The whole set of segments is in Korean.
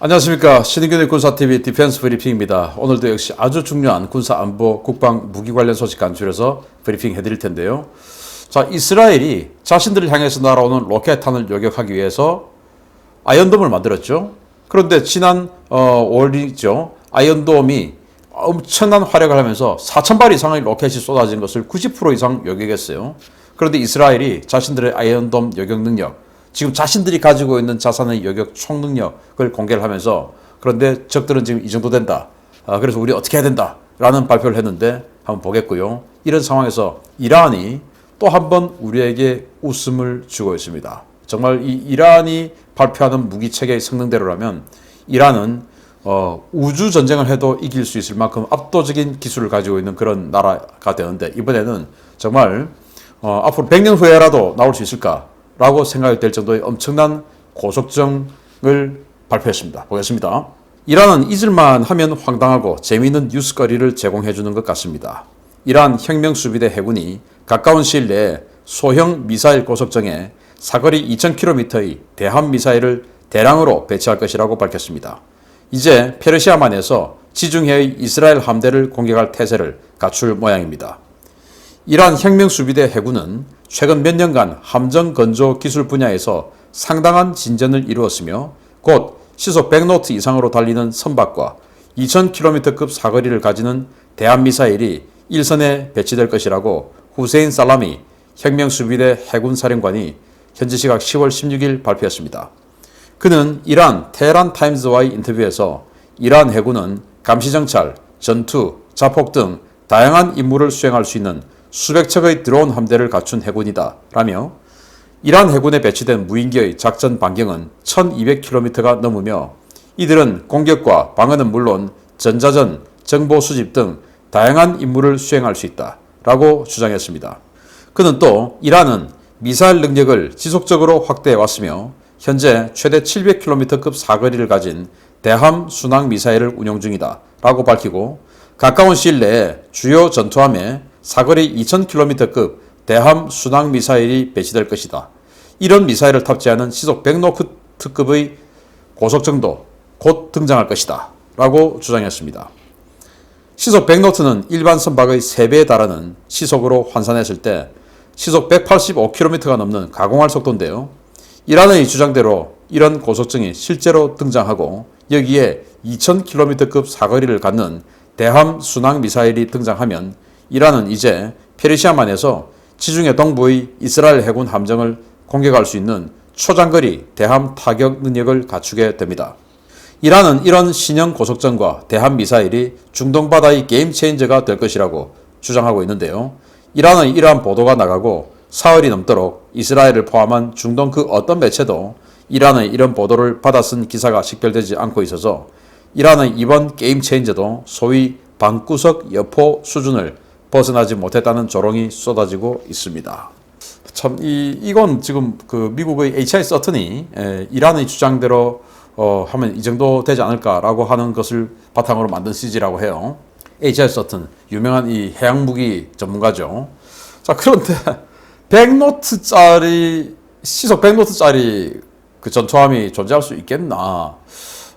안녕하십니까. 신인균의 군사TV 디펜스 브리핑입니다. 오늘도 역시 아주 중요한 군사 안보 국방 무기 관련 소식 간추려서 브리핑 해드릴 텐데요. 자, 이스라엘이 자신들을 향해서 날아오는 로켓탄을 요격하기 위해서 아이언돔을 만들었죠. 그런데 지난 5월이죠. 아이언돔이 엄청난 활약을 하면서 4,000발 이상의 로켓이 쏟아진 것을 90% 이상 요격했어요. 그런데 이스라엘이 자신들의 아이언돔 요격 능력, 지금 자신들이 가지고 있는 자산의 요격 총능력을 공개를 하면서, 그런데 적들은 지금 이 정도 된다. 그래서 우리 어떻게 해야 된다. 라는 발표를 했는데 한번 보겠고요. 이런 상황에서 이란이 또 한 번 우리에게 웃음을 주고 있습니다. 정말 이 이란이 발표하는 무기 체계의 성능대로라면 이란은 우주 전쟁을 해도 이길 수 있을 만큼 압도적인 기술을 가지고 있는 그런 나라가 되는데, 이번에는 정말 앞으로 100년 후에라도 나올 수 있을까라고 생각이 될 정도의 엄청난 고속정을 발표했습니다. 보겠습니다. 이란은 잊을만 하면 황당하고 재미있는 뉴스거리를 제공해주는 것 같습니다. 이란 혁명수비대 해군이 가까운 시일 내에 소형 미사일 고속정에 사거리 2,000km의 대함 미사일을 대량으로 배치할 것이라고 밝혔습니다. 이제 페르시아만에서 지중해의 이스라엘 함대를 공격할 태세를 갖출 모양입니다. 이란 혁명수비대 해군은 최근 몇 년간 함정 건조 기술 분야에서 상당한 진전을 이루었으며, 곧 시속 100노트 이상으로 달리는 선박과 2,000km급 사거리를 가지는 대함미사일이 일선에 배치될 것이라고 후세인 살라미 혁명수비대 해군사령관이 현지 시각 10월 16일 발표했습니다. 그는 이란 테헤란 타임즈와의 인터뷰에서 이란 해군은 감시정찰, 전투, 자폭 등 다양한 임무를 수행할 수 있는 수백 척의 드론 함대를 갖춘 해군이다 라며, 이란 해군에 배치된 무인기의 작전 반경은 1200km가 넘으며 이들은 공격과 방어는 물론 전자전, 정보 수집 등 다양한 임무를 수행할 수 있다 라고 주장했습니다. 그는 또 이란은 미사일 능력을 지속적으로 확대해 왔으며 현재 최대 700km급 사거리를 가진 대함 순항 미사일을 운용 중이다 라고 밝히고, 가까운 시일 내에 주요 전투함에 사거리 2,000km급 대함 순항 미사일이 배치될 것이다. 이런 미사일을 탑재하는 시속 100노트급의 고속정도 곧 등장할 것이다 라고 주장했습니다. 시속 100노트는 일반 선박의 3배에 달하는 시속으로 환산했을 때 시속 185km가 넘는 가공할 속도인데요. 이란의 주장대로 이런 고속정이 실제로 등장하고 여기에 2,000km급 사거리를 갖는 대함 순항 미사일이 등장하면 이란은 이제 페르시아만에서 지중해 동부의 이스라엘 해군 함정을 공격할 수 있는 초장거리 대함 타격 능력을 갖추게 됩니다. 이란은 이런 신형 고속정과 대함 미사일이 중동 바다의 게임 체인저가 될 것이라고 주장하고 있는데요. 이란의 이러한 보도가 나가고 사흘이 넘도록 이스라엘을 포함한 중동 그 어떤 매체도 이란의 이런 보도를 받아 쓴 기사가 식별되지 않고 있어서 이란의 이번 게임 체인저도 소위 방구석 여포 수준을 벗어나지 못했다는 조롱이 쏟아지고 있습니다. 참 이건 지금 그 미국의 HI 서튼이 이란의 주장대로 하면 이 정도 되지 않을까라고 하는 것을 바탕으로 만든 CG라고 해요. HI 서튼 유명한 이 해양무기 전문가죠. 자, 그런데 100노트짜리 시속 100노트짜리 그 전투함이 존재할 수 있겠나?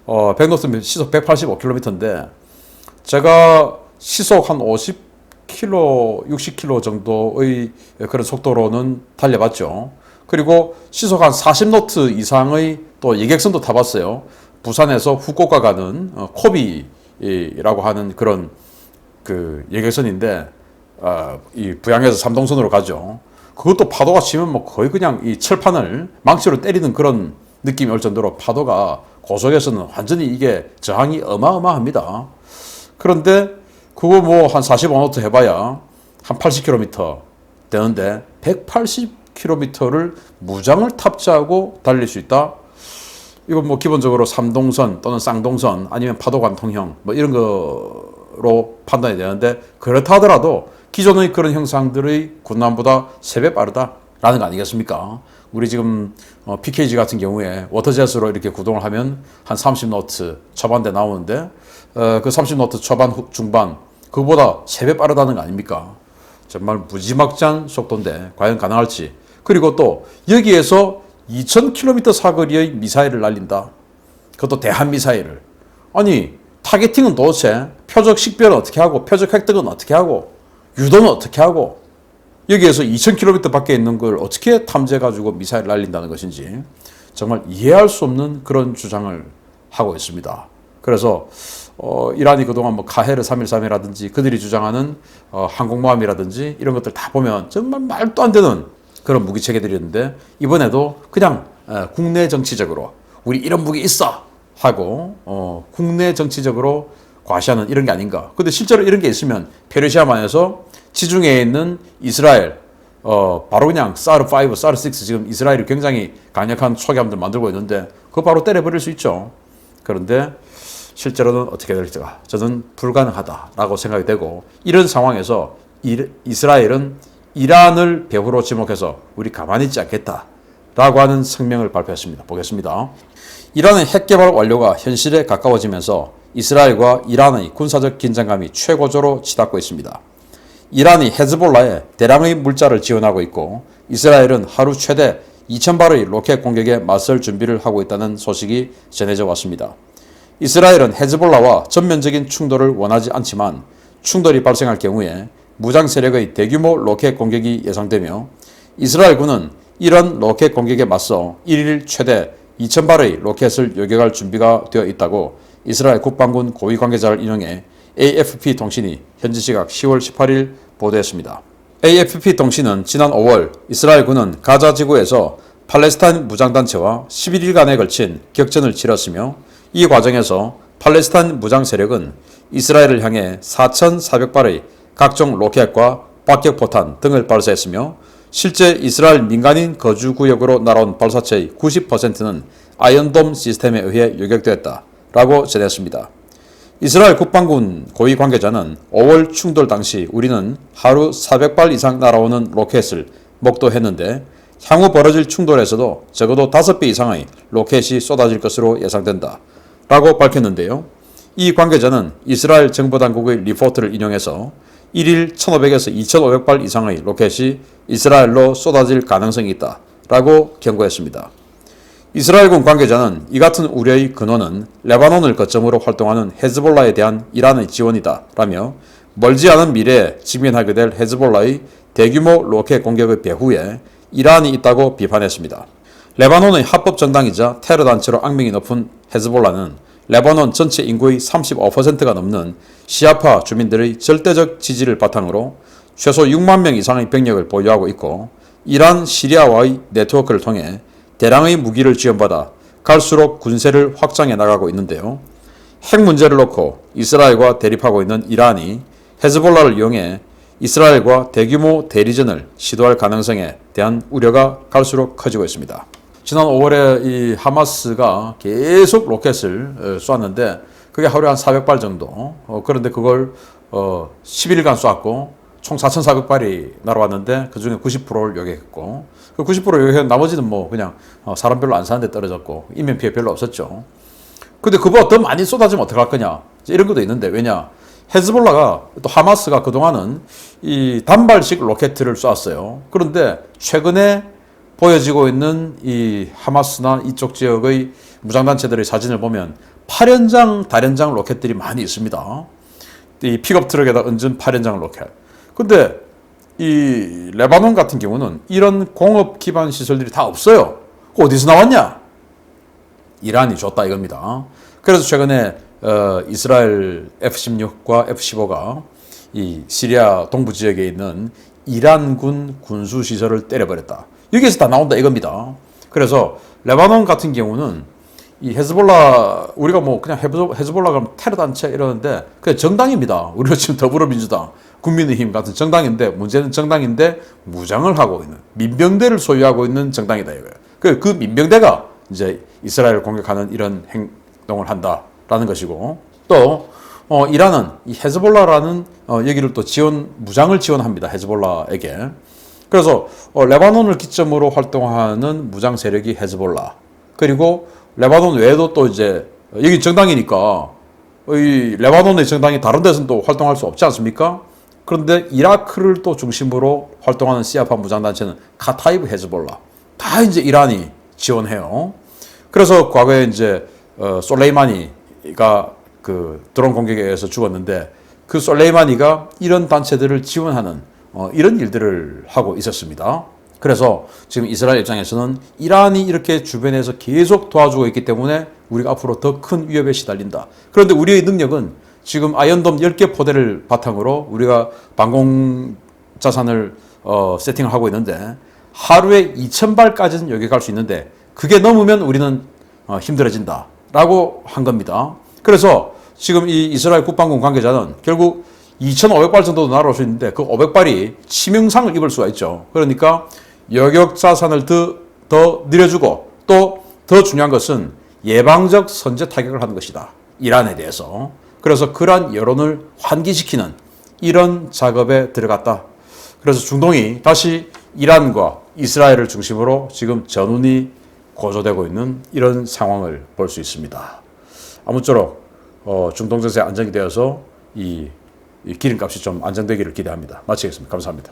100노트면 시속 185km인데 제가 시속 한 50km, 60km 정도의 그런 속도로는 달려봤죠. 그리고 시속 한 40노트 이상의 또 예객선도 타봤어요. 부산에서 후쿠오카 가는 코비라고 하는 그런 그 예객선인데 이 부양에서 삼동선으로 가죠. 그것도 파도가 치면 뭐 거의 그냥 이 철판을 망치로 때리는 그런 느낌이 올 정도로 파도가 고속에서는 완전히 이게 저항이 어마어마합니다. 그런데 그거 뭐 한 45노트 해봐야 한 80km 되는데 180km를 무장을 탑재하고 달릴 수 있다? 이건 뭐 기본적으로 삼동선 또는 쌍동선 아니면 파도관통형 뭐 이런 거로 판단이 되는데, 그렇다 하더라도 기존의 그런 형상들의 군함보다 3배 빠르다라는 거 아니겠습니까? 우리 지금 PKG 같은 경우에 워터젯으로 이렇게 구동을 하면 한 30노트 초반대 나오는데 그 30노트 초반 중반 그거보다 3배 빠르다는 거 아닙니까? 정말 무지막지한 속도인데 과연 가능할지. 그리고 또 여기에서 2,000km 사거리의 미사일을 날린다. 그것도 대한미사일을. 아니 타겟팅은 도대체 표적 식별은 어떻게 하고 표적 획득은 어떻게 하고 유도는 어떻게 하고 여기에서 2000km 밖에 있는 걸 어떻게 탐지해가지고 미사일 날린다는 것인지 정말 이해할 수 없는 그런 주장을 하고 있습니다. 그래서 이란이 그동안 뭐 카헤르 313이라든지 그들이 주장하는 항공모함이라든지 이런 것들 다 보면 정말 말도 안 되는 그런 무기 체계들이었는데 이번에도 그냥 국내 정치적으로 우리 이런 무기 있어 하고 국내 정치적으로 과시하는 이런 게 아닌가. 근데 실제로 이런 게 있으면 페르시아만에서 지중해에 있는 이스라엘 바로 그냥 사르5, 사르6 지금 이스라엘이 굉장히 강력한 초기함들 만들고 있는데 그거 바로 때려버릴 수 있죠. 그런데 실제로는 어떻게 될지가 저는 불가능하다라고 생각이 되고 이런 상황에서 이스라엘은 이란을 배후로 지목해서 우리 가만히 있지 않겠다라고 하는 성명을 발표했습니다. 보겠습니다. 이란의 핵개발 완료가 현실에 가까워지면서 이스라엘과 이란의 군사적 긴장감이 최고조로 치닫고 있습니다. 이란이 헤즈볼라에 대량의 물자를 지원하고 있고 이스라엘은 하루 최대 2,000발의 로켓 공격에 맞설 준비를 하고 있다는 소식이 전해져 왔습니다. 이스라엘은 헤즈볼라와 전면적인 충돌을 원하지 않지만 충돌이 발생할 경우에 무장 세력의 대규모 로켓 공격이 예상되며 이스라엘군은 이런 로켓 공격에 맞서 1일 최대 2,000발의 로켓을 요격할 준비가 되어 있다고 이스라엘 국방군 고위 관계자를 인용해 AFP 통신이 현지 시각 10월 18일 보도했습니다. AFP 통신은 지난 5월 이스라엘군은 가자 지구에서 팔레스타인 무장단체와 11일간에 걸친 격전을 치렀으며 이 과정에서 팔레스타인 무장 세력은 이스라엘을 향해 4,400발의 각종 로켓과 박격포탄 등을 발사했으며 실제 이스라엘 민간인 거주구역으로 날아온 발사체의 90%는 아이언돔 시스템에 의해 요격되었다라고 전했습니다. 이스라엘 국방군 고위 관계자는 5월 충돌 당시 우리는 하루 400발 이상 날아오는 로켓을 목도했는데 향후 벌어질 충돌에서도 적어도 5배 이상의 로켓이 쏟아질 것으로 예상된다 라고 밝혔는데요. 이 관계자는 이스라엘 정보당국의 리포트를 인용해서 1일 1,500에서 2,500발 이상의 로켓이 이스라엘로 쏟아질 가능성이 있다 라고 경고했습니다. 이스라엘군 관계자는 이 같은 우려의 근원은 레바논을 거점으로 활동하는 헤즈볼라에 대한 이란의 지원이다 라며 멀지 않은 미래에 직면하게 될 헤즈볼라의 대규모 로켓 공격의 배후에 이란이 있다고 비판했습니다. 레바논의 합법 정당이자 테러 단체로 악명이 높은 헤즈볼라는 레바논 전체 인구의 35%가 넘는 시아파 주민들의 절대적 지지를 바탕으로 최소 6만 명 이상의 병력을 보유하고 있고 이란, 시리아와의 네트워크를 통해 대량의 무기를 지원받아 갈수록 군세를 확장해 나가고 있는데요. 핵 문제를 놓고 이스라엘과 대립하고 있는 이란이 헤즈볼라를 이용해 이스라엘과 대규모 대리전을 시도할 가능성에 대한 우려가 갈수록 커지고 있습니다. 지난 5월에 이 하마스가 계속 로켓을 쏘았는데 그게 하루에 한 400발 정도. 그런데 그걸 11일간 쏘았고 총 4,400발이 날아왔는데 그 중에 90%를 요격했고 그 90% 요격한 나머지는 뭐 그냥 사람 별로 안 사는데 떨어졌고 인명 피해 별로 없었죠. 근데 그보다 더 많이 쏟아지면 어떡할 거냐 이런 것도 있는데 왜냐 헤즈볼라가 또 하마스가 그동안은 이 단발식 로켓을 쏘았어요. 그런데 최근에 보여지고 있는 이 하마스나 이쪽 지역의 무장단체들의 사진을 보면 8연장, 다연장 로켓들이 많이 있습니다. 이 픽업 트럭에다 얹은 8연장 로켓. 근데 이 레바논 같은 경우는 이런 공업 기반 시설들이 다 없어요. 어디서 나왔냐? 이란이 줬다 이겁니다. 그래서 최근에 이스라엘 F-16과 F-15가 이 시리아 동부 지역에 있는 이란군 군수 시설을 때려버렸다. 여기에서 다 나온다 이겁니다. 그래서 레바논 같은 경우는 이 헤즈볼라 우리가 뭐 그냥 헤즈볼라가 테러 단체 이러는데 그게 정당입니다. 우리가 지금 더불어민주당, 국민의힘 같은 정당인데 문제는 정당인데 무장을 하고 있는 민병대를 소유하고 있는 정당이다 이거예요. 그 민병대가 이제 이스라엘을 공격하는 이런 행동을 한다라는 것이고 또 이란은 이 헤즈볼라라는 여기를 또 무장을 지원합니다. 헤즈볼라에게. 그래서 레바논을 기점으로 활동하는 무장 세력이 헤즈볼라. 그리고 레바논 외에도 또 이제 여기 정당이니까 이 레바논의 정당이 다른 데서는 또 활동할 수 없지 않습니까? 그런데 이라크를 또 중심으로 활동하는 시아파 무장단체는 카타이브 헤즈볼라. 다 이제 이란이 지원해요. 그래서 과거에 이제 솔레이마니가 그 드론 공격에 의해서 죽었는데 그 솔레이마니가 이런 단체들을 지원하는 이런 일들을 하고 있었습니다. 그래서 지금 이스라엘 입장에서는 이란이 이렇게 주변에서 계속 도와주고 있기 때문에 우리가 앞으로 더 큰 위협에 시달린다. 그런데 우리의 능력은 지금 아이언돔 10개 포대를 바탕으로 우리가 방공 자산을 세팅을 하고 있는데 하루에 2,000발까지는 여기 갈 수 있는데 그게 넘으면 우리는 힘들어진다라고 한 겁니다. 그래서 지금 이 이스라엘 국방군 관계자는 결국 2,500발 정도도 날아올 수 있는데 그 500발이 치명상을 입을 수가 있죠. 그러니까 여격 자산을 더 늘려주고 또 더 중요한 것은 예방적 선제 타격을 하는 것이다. 이란에 대해서. 그래서 그러한 여론을 환기시키는 이런 작업에 들어갔다. 그래서 중동이 다시 이란과 이스라엘을 중심으로 지금 전운이 고조되고 있는 이런 상황을 볼 수 있습니다. 아무쪼록 중동 정세 안정이 되어서 이 기름값이 좀 안정되기를 기대합니다. 마치겠습니다. 감사합니다.